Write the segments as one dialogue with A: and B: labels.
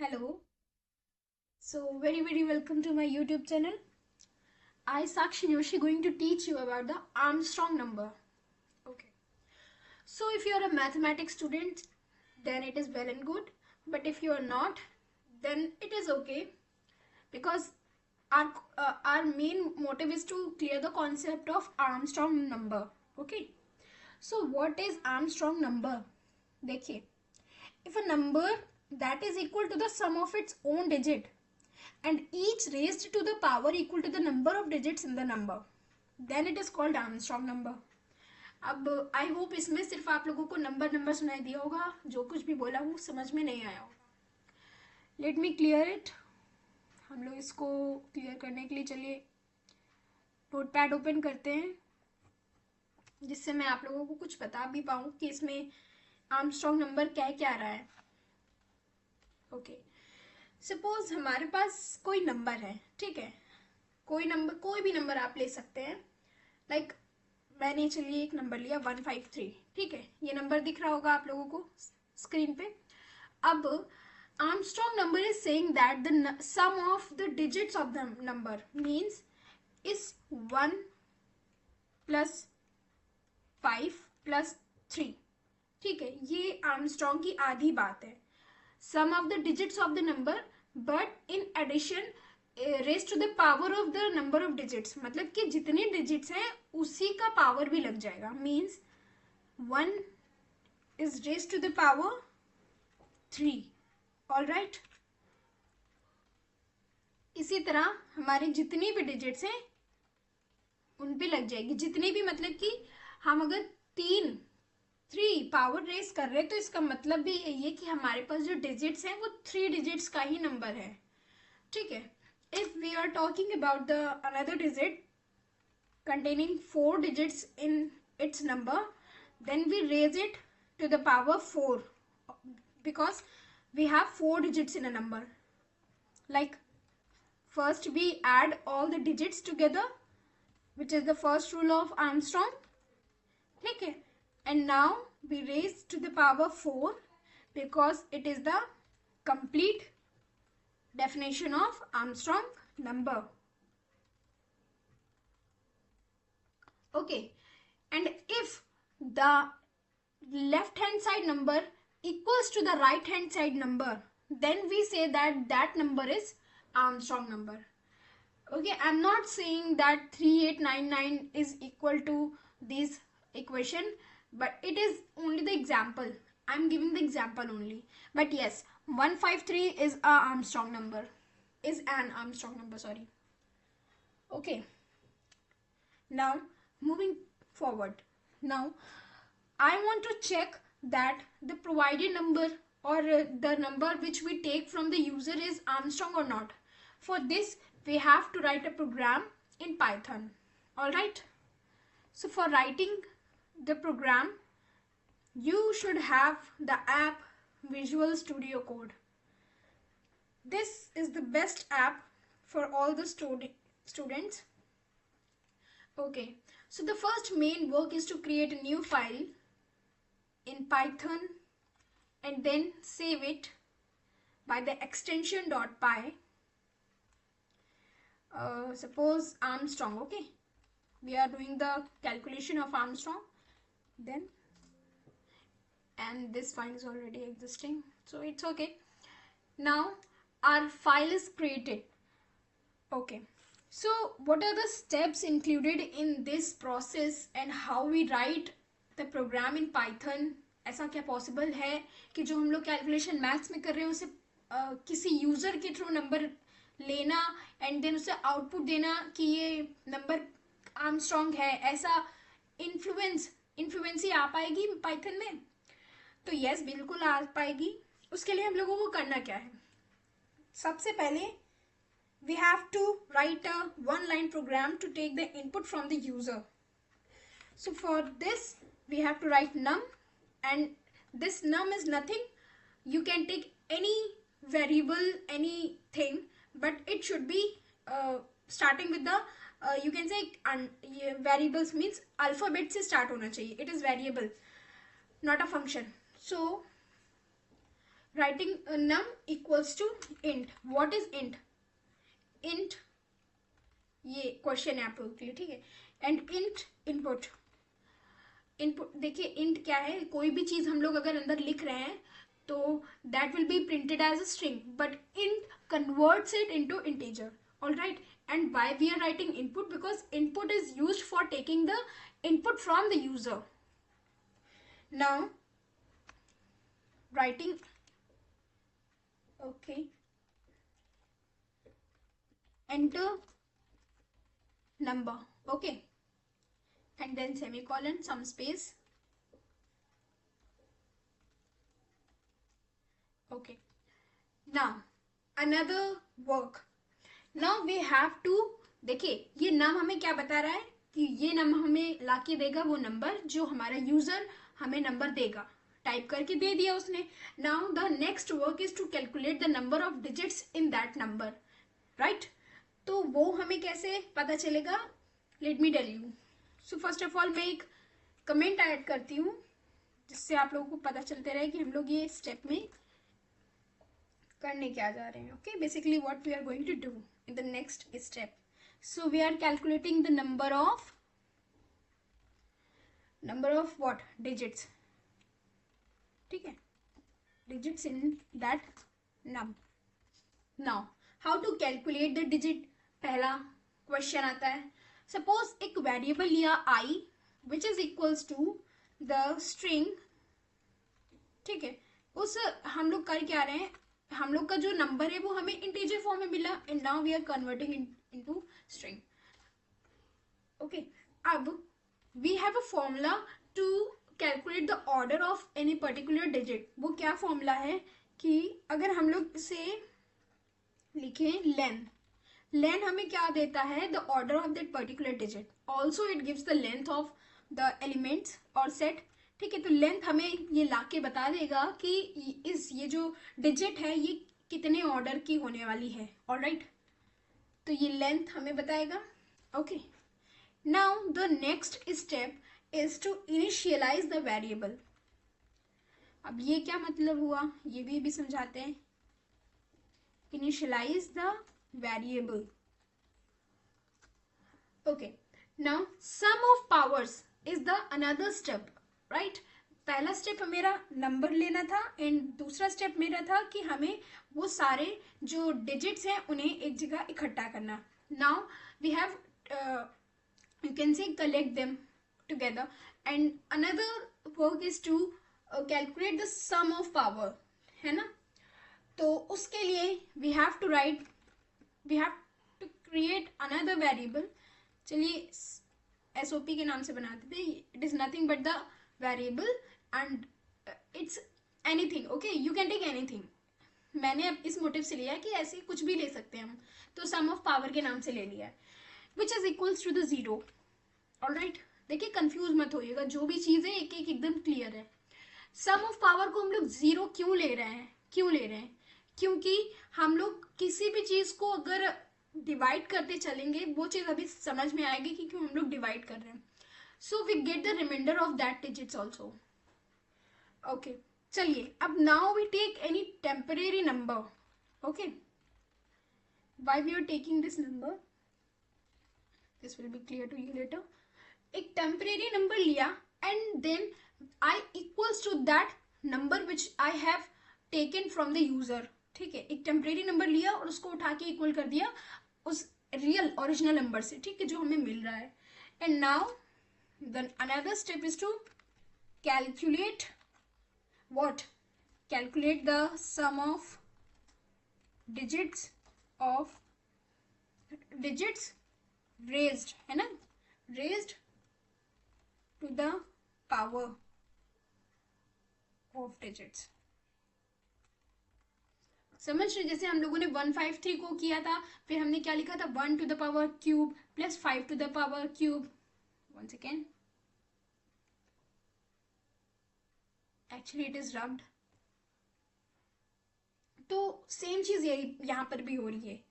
A: Hello. So very welcome to my YouTube channel. I Sakshi Joshi going to teach you about the Armstrong number. Okay. So if you are a mathematics student, then it is well and good. But if you are not, then it is okay because our main motive is to clear the concept of Armstrong number. Okay. So what is Armstrong number? देखिए, if a number that is equal to the sum of its own digit and each raised to the power equal to the number of digits in the number, then it is called Armstrong number. अब I hope इसमें सिर्फ आप लोगों को number सुनाई दिया होगा, जो कुछ भी बोला वो समझ में नहीं आया होगा. Let me clear it. हम लोग इसको क्लियर करने के लिए चलिए नोटपैड ओपन करते हैं, जिससे मैं आप लोगों को कुछ बता भी पाऊँ कि इसमें आर्मस्ट्रॉन्ग नंबर क्या रहा है. ओके. सपोज हमारे पास कोई नंबर है, ठीक है, कोई भी नंबर आप ले सकते हैं. लाइक मैंने चलिए एक नंबर लिया 153, ठीक है. ये नंबर दिख रहा होगा आप लोगों को स्क्रीन पे. अब Armstrong number is saying that the sum of the digits of the number means is 1 + 5 + 3, ठीक है. ये आर्मस्ट्रॉन्ग की आधी बात है. Sum of the digits of the number but in addition raise to the power of the number of digits, मतलब कि जितने डिजिट्स हैं उसी का पावर भी लग जाएगा. Means 1 is raise to the power 3. All right. इसी तरह हमारे जितनी भी डिजिट्स हैं उन पे लग जाएगी. जितने भी मतलब कि हम अगर 3 पावर रेस कर रहे हैं तो इसका मतलब भी यही है कि हमारे पास जो डिजिट्स हैं वो 3 डिजिट्स का ही नंबर है, ठीक है. If we are talking about the another digit containing 4 digits in its number, then we raise it to the power 4 because we have 4 digits in a number. Like first we add all the digits together, which is the first rule of Armstrong, ठीक है. And now we raise to the power 4 because it is the complete definition of Armstrong number. Okay. And if the left hand side number equals to the right hand side number, then we say that that number is Armstrong number. Okay, I'm not saying that 3899 is equal to this equation, but it is only the example. I'm giving the example only. But yes, 153 is a Armstrong number, is an Armstrong number, sorry. Okay. Now moving forward, now I want to check that the provided number or the number which we take from the user is Armstrong or not. For this we have to write a program in Python. All right. So for writing the program you should have the app Visual Studio Code. This is the best app for all the students. Okay, so the first main work is to create a new file in Python and then save it by the extension .py. Suppose Armstrong. Okay, we are doing the calculation of Armstrong, then, and this file is already existing, so it's okay. Now our file is created. Okay. So what are the steps included in this process and how we write the program in Python? ऐसा क्या possible है कि जो हम लोग calculation maths में कर रहे हैं उसे किसी यूज़र के थ्रू नंबर लेना एंड देन उसे आउटपुट देना कि ये नंबर आर्मस्ट्रॉन्ग है, ऐसा इन्फ्लुएंस ही आ पाएगी पाइथन में? तो यस, बिल्कुल आ पाएगी. उसके लिए हम लोगों को करना क्या है? सबसे पहले we have to write a one-line program to take the input from the user. So for this we have to write num, and this num is nothing. You can take any variable, anything, but it should be starting with the you can say variables means alphabet से start होना चाहिए. It is variable, not a function. So writing num equals to int. What is int? int ये question है आप लोगों के लिए, ठीक है. And int input. इनपुट देखिए इंट क्या है, कोई भी चीज हम लोग अगर अंदर लिख रहे हैं तो that will be printed as a string, but int converts it into integer. All right. And why we are writing input? Because input is used for taking the input from the user. Now writing, okay, enter number, okay, and then semicolon, some space, okay. Now another work. Now we have to, देखिए ये नम हमें क्या बता रहा है कि ये नम हमें लाके देगा वो नंबर जो हमारा यूजर हमें नंबर देगा. टाइप करके दे दिया उसने. Now the next work is to calculate the number of digits in that number, right. तो वो हमें कैसे पता चलेगा? Let me tell you. So first of all मैं एक कमेंट ऐड करती हूँ जिससे आप लोगों को पता चलते रहे कि हम लोग ये स्टेप में करने क्या जा रहे हैं. Okay, basically what we are going to do in the next step. So we are calculating the number of what? Digits, ठीक है, digits in that num. Now how to calculate the digit? पहला question आता है. Suppose एक variable लिया i which is equals to the string, ठीक है. उस हम लोग कर क्या रहे हैं, हम लोग का जो नंबर है वो हमें इंटीजर फॉर्म में मिला and now we are converting into string. Okay, अब we have a formula to calculate the order of any particular digit. वो क्या फॉर्मूला है कि अगर हम लोग इसे लिखें लेन हमें क्या देता है? The order of that particular digit. Also it gives the length of the elements और सेट, ठीक है. तो लेंथ हमें ये लाके बता देगा कि ये जो डिजिट है ये कितने ऑर्डर की होने वाली है. ऑलराइट, तो ये लेंथ हमें बताएगा. Okay, now the next step is to initialize the variable. अब ये क्या मतलब हुआ ये भी समझाते हैं. Initialize the variable. Okay, now sum of powers is the another step, right? पहला स्टेप मेरा नंबर लेना था एंड दूसरा स्टेप मेरा था कि हमें वो सारे जो डिजिट्स हैं उन्हें एक जगह इकट्ठा करना. Now we have you can say collect them together, and another work is to calculate the sum of power, है ना. तो उसके लिए we have to create another variable. चलिए SOP के नाम से बनाते थे. It is nothing but the variable and it's anything. Okay, you can take anything. मैंने अब इस मोटिव से लिया कि ऐसे कुछ भी ले सकते हैं हम, तो सम ऑफ पावर के नाम से ले लिया है which is equals to the 0. Alright, देखिए कंफ्यूज मत होइएगा, जो भी चीज है एक एक एकदम क्लियर है. सम ऑफ पावर को हम लोग 0 क्यों ले रहे हैं? क्योंकि हम लोग किसी भी चीज को अगर डिवाइड करते चलेंगे वो चीज अभी समझ में आएगी कि क्यों हम लोग डिवाइड कर रहे हैं. So we get the remainder of that digits also. Okay, चलिए अब now we take any temporary number. Okay, why we are taking this number, this will be clear to you later. एक temporary number लिया and then I equals to that number which I have taken from the user. ठीक है, एक temporary number लिया और उसको उठा के इक्वल कर दिया उस रियल ओरिजिनल नंबर से, ठीक है, जो हमें मिल रहा है. And now then another step is to calculate what? Calculate the sum of digits raised, है ना, raised to the power of digits. समझ रहे? जैसे हम लोगों ने 153 को किया था, फिर हमने क्या लिखा था? 1 to the power cube plus 5 to the power cube. Once again, actually it is rubbed. तो सेम चीज यहाँ पर भी हो रही है.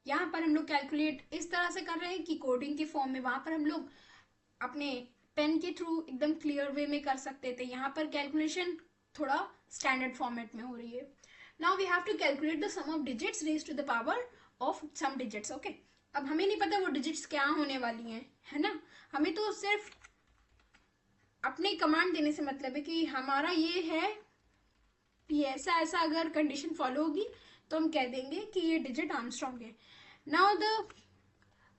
A: यहाँ पर हम लोग कैलकुलेट इस तरह से कर रहे हैं कि कोडिंग के फॉर्म में, वहां पर हम लोग अपने पेन के थ्रू एकदम क्लियर वे में कर सकते थे. यहाँ पर कैलकुलेशन थोड़ा स्टैंडर्ड फॉर्मेट में हो रही है. Now we have to calculate the sum of digits raise to the power of sum digits. Okay, अब हमें नहीं पता वो डिजिट्स क्या होने वाली हैं, है ना. हमें तो सिर्फ अपने कमांड देने से मतलब है कि हमारा ये है कि ऐसा ऐसा अगर कंडीशन फॉलो होगी तो हम कह देंगे कि ये डिजिट आर्मस्ट्रॉन्ग है. Now the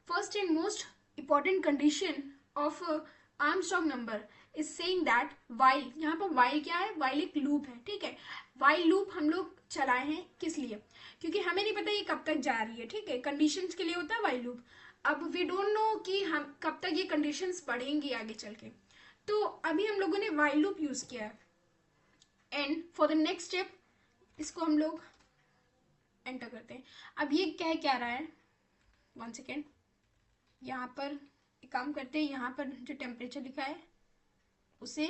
A: first and most important condition of Armstrong number is saying that while, यहाँ पर while क्या है, while एक लूप है, ठीक है. while लूप हम लोग चलाए हैं किस लिए, क्योंकि हमें नहीं पता ये कब तक जा रही है, ठीक है. कंडीशंस के लिए होता है while लूप. अब वी डोंट नो कि हम कब तक ये कंडीशंस पढ़ेंगी आगे चल के, तो अभी हम लोगों ने while लूप यूज किया है. And for the next step इसको हम लोग एंटर करते हैं. अब ये क्या रहा है, 1 सेकेंड. यहाँ पर एक काम करते हैं, यहाँ पर जो टेम्परेचर लिखा है उसे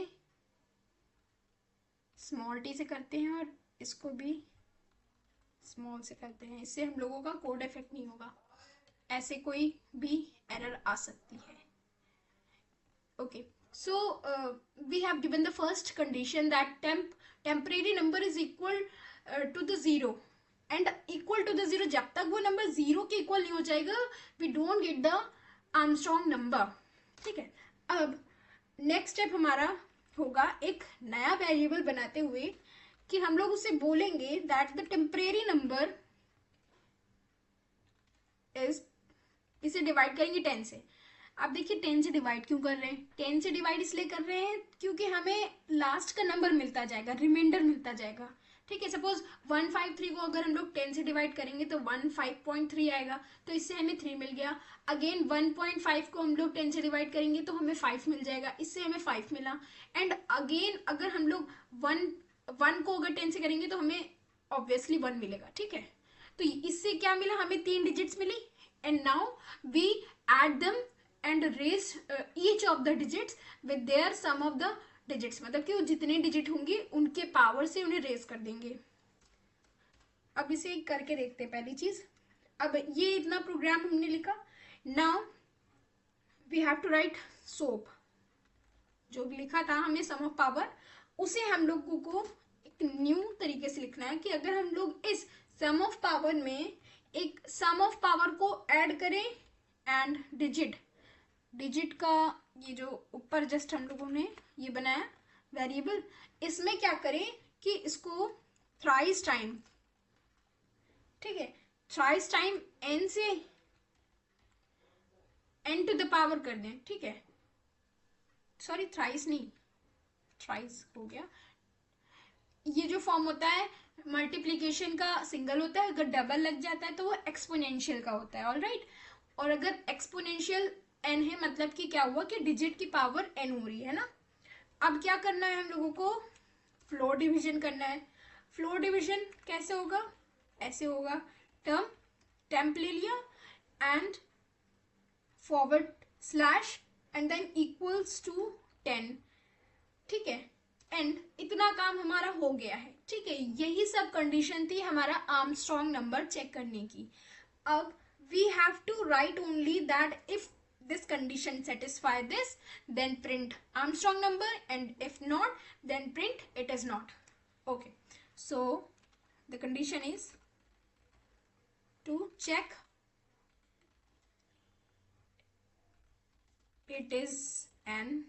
A: स्मॉल टी से करते हैं और इसको भी स्मॉल से करते हैं. इससे हम लोगों का कोड इफेक्ट नहीं होगा, ऐसे कोई भी एरर आ सकती है. Okay, so we have given the first condition that temporary number is equal to the zero and equal to the zero. जब तक वो नंबर जीरो के इक्वल नहीं हो जाएगा we don't get the Armstrong number, ठीक है. अब नेक्स्ट स्टेप हमारा होगा एक नया वेरिएबल बनाते हुए कि हम लोग उसे बोलेंगे that the temporary number is, इसे डिवाइड करेंगे 10 से. अब देखिए 10 से डिवाइड क्यों कर रहे हैं, 10 से डिवाइड इसलिए कर रहे हैं क्योंकि हमें लास्ट का नंबर मिलता जाएगा, रिमाइंडर मिलता जाएगा, ठीक है. सपोज 153 को अगर हम लोग 10 से डिवाइड करेंगे तो 15.3 आएगा, तो इससे हमें 3 मिल गया. अगेन 1.5 को हम लोग 10 से डिवाइड करेंगे तो हमें 5 मिल जाएगा, इससे हमें 5 मिला. एंड अगेन अगर हम लोग 1 को अगर 10 से करेंगे तो हमें ऑब्वियसली 1 मिलेगा, ठीक है. तो इससे क्या मिला, हमें 3 डिजिट्स मिली. And now we add them and raise each of the digits with their sum of the digits, मतलब कि वो जितने डिजिट होंगे उनके पावर से उन्हें रेज कर देंगे. अब इसे करके देखते हैं. पहली चीज, अब ये इतना प्रोग्राम हमने लिखा. Now we have to write sop. जो भी लिखा था हमने सम ऑफ पावर, उसे हम लोगों को एक न्यू तरीके से लिखना है कि अगर हम लोग इस सम ऑफ पावर में एक सम ऑफ पावर को ऐड करें एंड डिजिट का ये जो ऊपर जस्ट हम लोगों ने ये बनाया वेरिएबल, इसमें क्या करें कि इसको थ्राइस टाइम, ठीक है, थ्राइस टाइम n से n टू द पावर कर दें, ठीक है. सॉरी थ्राइस नहीं, थ्राइस हो गया. ये जो फॉर्म होता है मल्टीप्लीकेशन का सिंगल होता है, अगर डबल लग जाता है तो वो एक्सपोनेंशियल का होता है. All right. और अगर एक्सपोनेंशियल n है मतलब कि क्या हुआ कि डिजिट की पावर n हो रही है ना. अब क्या करना है, हम लोगों को फ्लोर डिवीजन करना है. फ्लोर डिवीजन कैसे होगा, ऐसे होगा, टेम्प ले लिया and forward slash and then equals to 10, ठीक है. एंड इतना काम हमारा हो गया है, ठीक है. यही सब कंडीशन थी हमारा आर्मस्ट्रॉन्ग नंबर चेक करने की. अब we have to write only that if this condition satisfy this, then print Armstrong number, and if not then print it is not. Okay, so the condition is to check it is an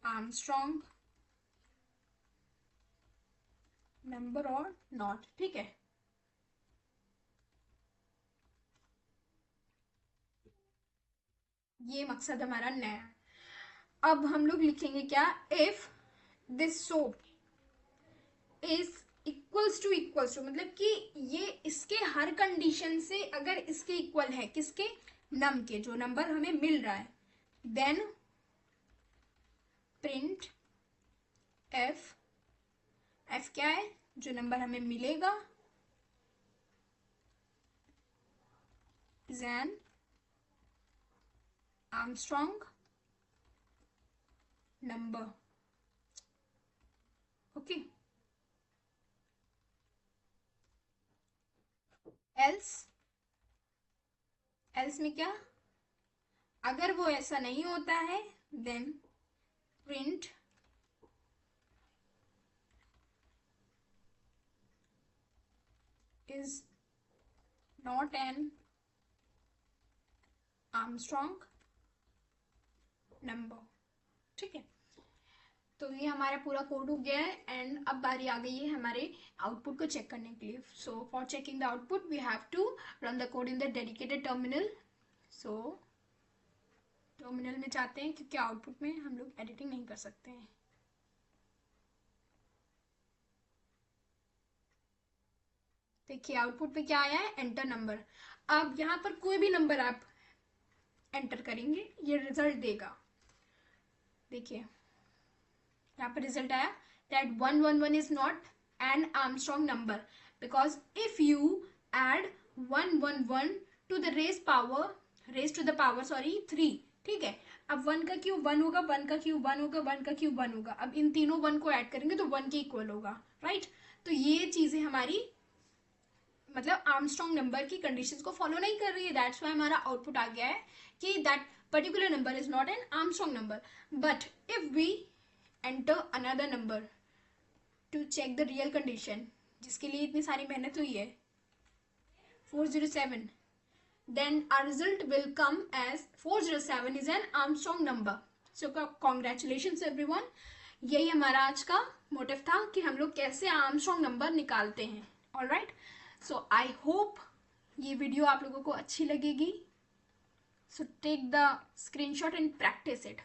A: Armstrong number or not, ठीक है. ये मकसद हमारा नया है. अब हम लोग लिखेंगे क्या, if this sop is equals to मतलब कि ये इसके हर कंडीशन से अगर इसके इक्वल है, किसके, नम के, जो नंबर हमें मिल रहा है, देन प्रिंट एफ क्या है, जो नंबर हमें मिलेगा is an Armstrong number. Okay. Else में क्या, अगर वो ऐसा नहीं होता है then print is not an Armstrong number. ठीक है, तो ये हमारा पूरा कोड हो गया है. एंड अब बारी आ गई है हमारे आउटपुट को चेक करने के लिए. So for checking the output we have to run the code in the dedicated terminal. So terminal में जाते हैं क्योंकि आउटपुट में हम लोग एडिटिंग नहीं कर सकते हैं. देखिए आउटपुट पे क्या आया है, एंटर नंबर. अब यहाँ पर कोई भी नंबर आप एंटर करेंगे ये रिजल्ट देगा. देखिए यहाँ पर रिजल्ट आया that 111 is not an Armstrong number because if you add 111 to the raised to the power 3. ठीक है, अब 1 का क्यूब 1 होगा, 1 का क्यूब 1 होगा, 1 का क्यूब 1 होगा. अब इन तीनों 1 को ऐड करेंगे तो 1 के इक्वल होगा. राइट, तो ये चीजें हमारी मतलब आर्मस्ट्रॉन्ग नंबर की कंडीशंस को फॉलो नहीं कर रही है. दैट्स वाई हमारा आउटपुट आ गया है कि that particular number is not an Armstrong number. But if we enter another number to check the real condition, जिसके लिए इतनी सारी मेहनत हुई है, 407, then our result will come as 407 is an Armstrong number. So congratulations everyone. यही हमारा आज का मोटिव था कि हम लोग कैसे आर्मस्ट्रॉन्ग नंबर निकालते हैं. ऑलराइट, सो आई होप ये वीडियो आप लोगों को अच्छी लगेगी. So take the screenshot and practice it.